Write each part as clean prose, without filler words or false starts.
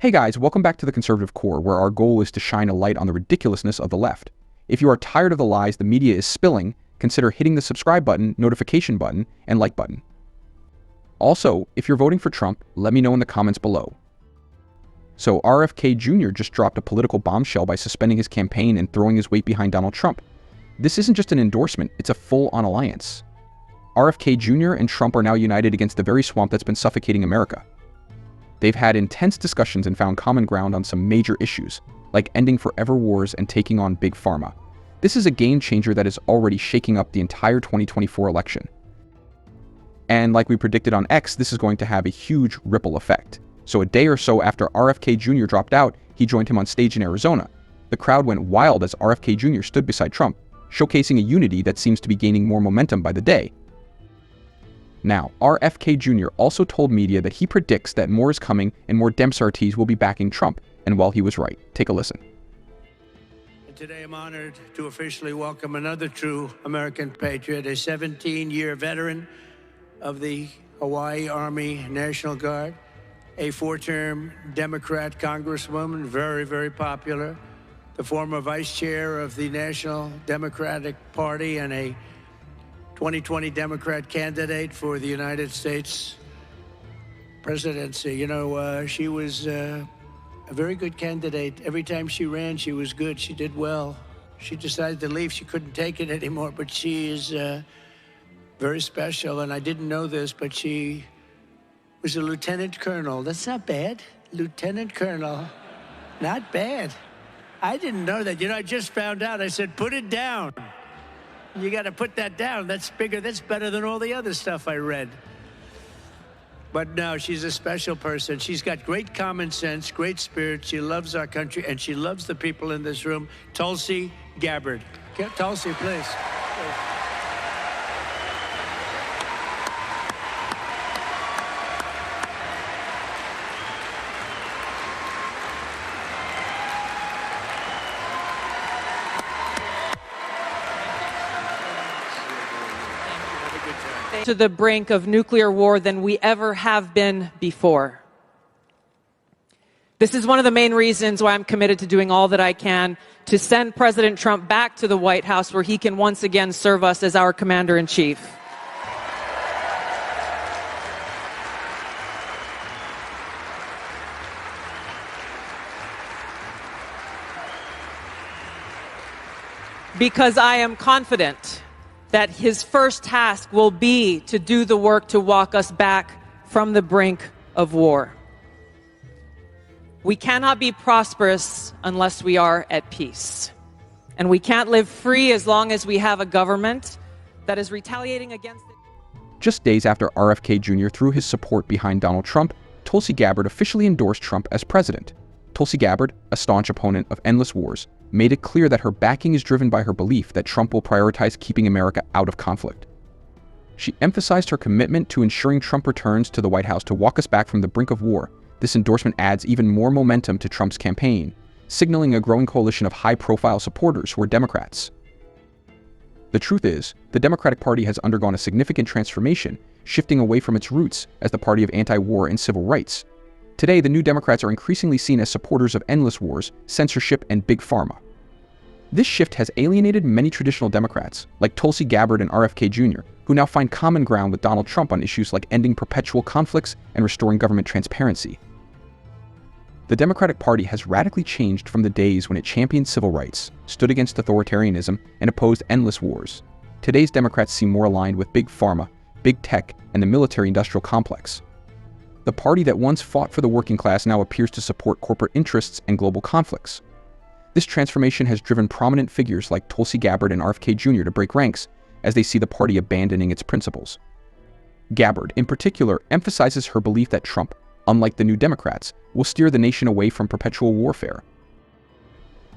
Hey guys, welcome back to the Conservative Core, where our goal is to shine a light on the ridiculousness of the left. If you are tired of the lies the media is spilling, consider hitting the subscribe button, notification button, and like button. Also, if you're voting for Trump, let me know in the comments below. So RFK Jr. just dropped a political bombshell by suspending his campaign and throwing his weight behind Donald Trump. This isn't just an endorsement, it's a full-on alliance. RFK Jr. and Trump are now united against the very swamp that's been suffocating America. They've had intense discussions and found common ground on some major issues, like ending forever wars and taking on Big Pharma. This is a game changer that is already shaking up the entire 2024 election. And like we predicted on X, this is going to have a huge ripple effect. So a day or so after RFK Jr. dropped out, he joined him on stage in Arizona. The crowd went wild as RFK Jr. stood beside Trump, showcasing a unity that seems to be gaining more momentum by the day. Now, RFK Jr. also told media that he predicts that more is coming and more Dems will be backing Trump, and well, he was right. Take a listen. Today I'm honored to officially welcome another true American patriot, a 17-year veteran of the Hawaii Army National Guard, a 4-term Democrat congresswoman, very, very popular, the former vice chair of the National Democratic Party and a 2020 Democrat candidate for the United States presidency. You know, she was a very good candidate. Every time she ran, she was good. She did well. She decided to leave. She couldn't take it anymore, but she is very special. And I didn't know this, but she was a lieutenant colonel. That's not bad. Lieutenant colonel. Not bad. I didn't know that. You know, I just found out. I said, put it down. You got to put that down. That's bigger. That's better than all the other stuff I read. But no, she's a special person. She's got great common sense, great spirit. She loves our country, and she loves the people in this room. Tulsi Gabbard. Tulsi, please. To the brink of nuclear war than we ever have been before. This is one of the main reasons why I'm committed to doing all that I can to send President Trump back to the White House where he can once again serve us as our commander-in-chief. Because I am confident that his first task will be to do the work to walk us back from the brink of war. We cannot be prosperous unless we are at peace. And we can't live free as long as we have a government that is retaliating against it. Just days after RFK Jr. threw his support behind Donald Trump, Tulsi Gabbard officially endorsed Trump as president. Tulsi Gabbard, a staunch opponent of endless wars, made it clear that her backing is driven by her belief that Trump will prioritize keeping America out of conflict. She emphasized her commitment to ensuring Trump returns to the White House to walk us back from the brink of war. This endorsement adds even more momentum to Trump's campaign, signaling a growing coalition of high-profile supporters who are Democrats. The truth is, the Democratic Party has undergone a significant transformation, shifting away from its roots as the party of anti-war and civil rights. Today, the New Democrats are increasingly seen as supporters of endless wars, censorship, and Big Pharma. This shift has alienated many traditional Democrats, like Tulsi Gabbard and RFK Jr., who now find common ground with Donald Trump on issues like ending perpetual conflicts and restoring government transparency. The Democratic Party has radically changed from the days when it championed civil rights, stood against authoritarianism, and opposed endless wars. Today's Democrats seem more aligned with Big Pharma, Big Tech, and the military-industrial complex. The party that once fought for the working class now appears to support corporate interests and global conflicts. This transformation has driven prominent figures like Tulsi Gabbard and RFK Jr. to break ranks as they see the party abandoning its principles. Gabbard, in particular, emphasizes her belief that Trump, unlike the New Democrats, will steer the nation away from perpetual warfare.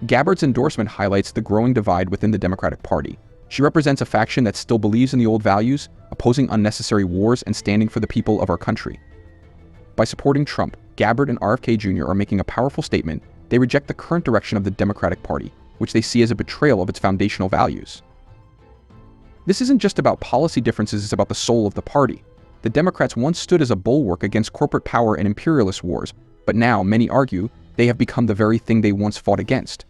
Gabbard's endorsement highlights the growing divide within the Democratic Party. She represents a faction that still believes in the old values, opposing unnecessary wars and standing for the people of our country. By supporting Trump, Gabbard and RFK Jr. are making a powerful statement. They reject the current direction of the Democratic Party, which they see as a betrayal of its foundational values. This isn't just about policy differences, it's about the soul of the party. The Democrats once stood as a bulwark against corporate power and imperialist wars, but now many argue they have become the very thing they once fought against.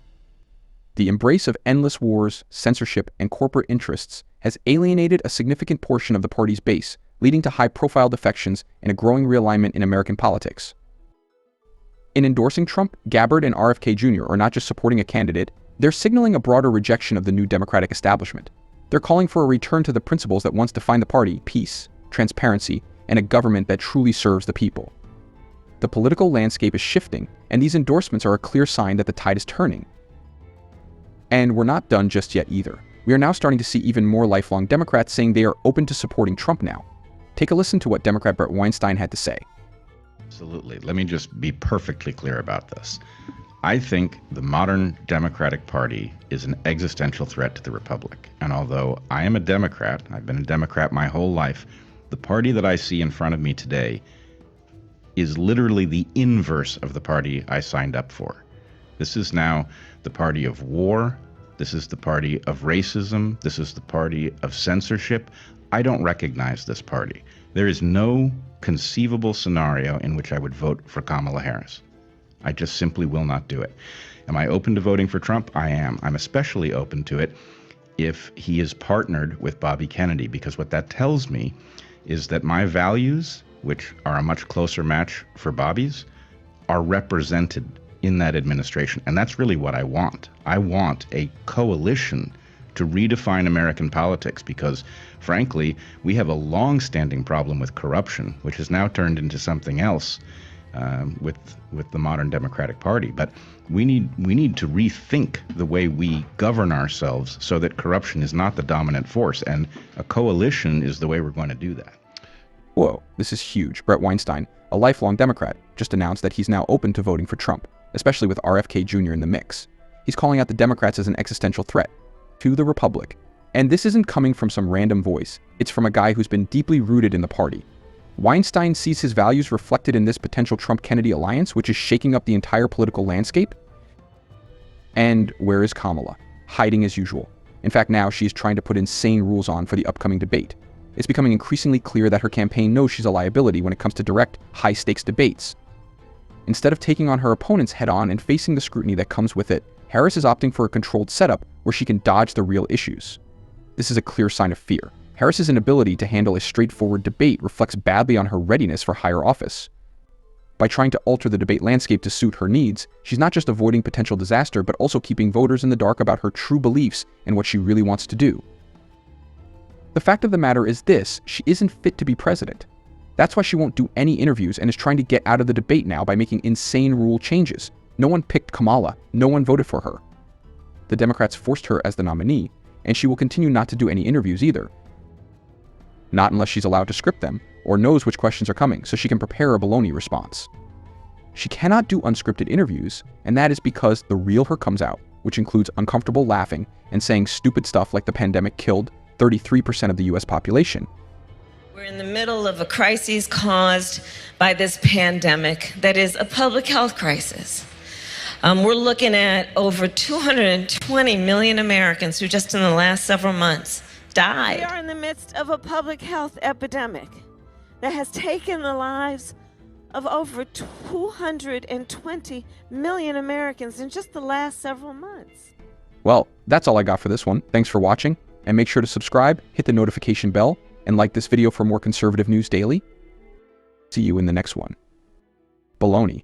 The embrace of endless wars, censorship, and corporate interests has alienated a significant portion of the party's base, leading to high-profile defections and a growing realignment in American politics. In endorsing Trump, Gabbard and RFK Jr. are not just supporting a candidate, they're signaling a broader rejection of the new Democratic establishment. They're calling for a return to the principles that once defined the party: peace, transparency, and a government that truly serves the people. The political landscape is shifting, and these endorsements are a clear sign that the tide is turning. And we're not done just yet either. We are now starting to see even more lifelong Democrats saying they are open to supporting Trump now. Take a listen to what Democrat Bret Weinstein had to say. Absolutely. Let me just be perfectly clear about this. I think the modern Democratic Party is an existential threat to the Republic. And although I am a Democrat, I've been a Democrat my whole life, the party that I see in front of me today is literally the inverse of the party I signed up for. This is now the party of war. This is the party of racism. This is the party of censorship. I don't recognize this party. There is no conceivable scenario in which I would vote for Kamala Harris. I just simply will not do it. Am I open to voting for Trump? I am. I'm especially open to it if he is partnered with Bobby Kennedy, because what that tells me is that my values, which are a much closer match for Bobby's, are represented in that administration. And that's really what I want. I want a coalition to redefine American politics because, frankly, we have a long-standing problem with corruption, which has now turned into something else with the modern Democratic Party. But we need to rethink the way we govern ourselves so that corruption is not the dominant force, and a coalition is the way we're going to do that. Whoa, this is huge. Bret Weinstein, a lifelong Democrat, just announced that he's now open to voting for Trump, especially with RFK Jr. in the mix. He's calling out the Democrats as an existential threat to the Republic. And this isn't coming from some random voice. It's from a guy who's been deeply rooted in the party. Weinstein sees his values reflected in this potential Trump-Kennedy alliance, which is shaking up the entire political landscape. And where is Kamala? Hiding as usual. In fact, now she's trying to put insane rules on for the upcoming debate. It's becoming increasingly clear that her campaign knows she's a liability when it comes to direct, high-stakes debates. Instead of taking on her opponents head-on and facing the scrutiny that comes with it, Harris is opting for a controlled setup where she can dodge the real issues. This is a clear sign of fear. Harris's inability to handle a straightforward debate reflects badly on her readiness for higher office. By trying to alter the debate landscape to suit her needs, she's not just avoiding potential disaster, but also keeping voters in the dark about her true beliefs and what she really wants to do. The fact of the matter is this: she isn't fit to be president. That's why she won't do any interviews and is trying to get out of the debate now by making insane rule changes. No one picked Kamala. No one voted for her. The Democrats forced her as the nominee, and she will continue not to do any interviews either. Not unless she's allowed to script them, or knows which questions are coming, so she can prepare a baloney response. She cannot do unscripted interviews, and that is because the real her comes out, which includes uncomfortable laughing and saying stupid stuff like the pandemic killed 33% of the US population. We're in the middle of a crisis caused by this pandemic that is a public health crisis. We're looking at over 220 million Americans who just in the last several months died. We are in the midst of a public health epidemic that has taken the lives of over 220 million Americans in just the last several months. Well, that's all I got for this one. Thanks for watching, and make sure to subscribe, hit the notification bell, and like this video for more conservative news daily. See you in the next one. Baloney.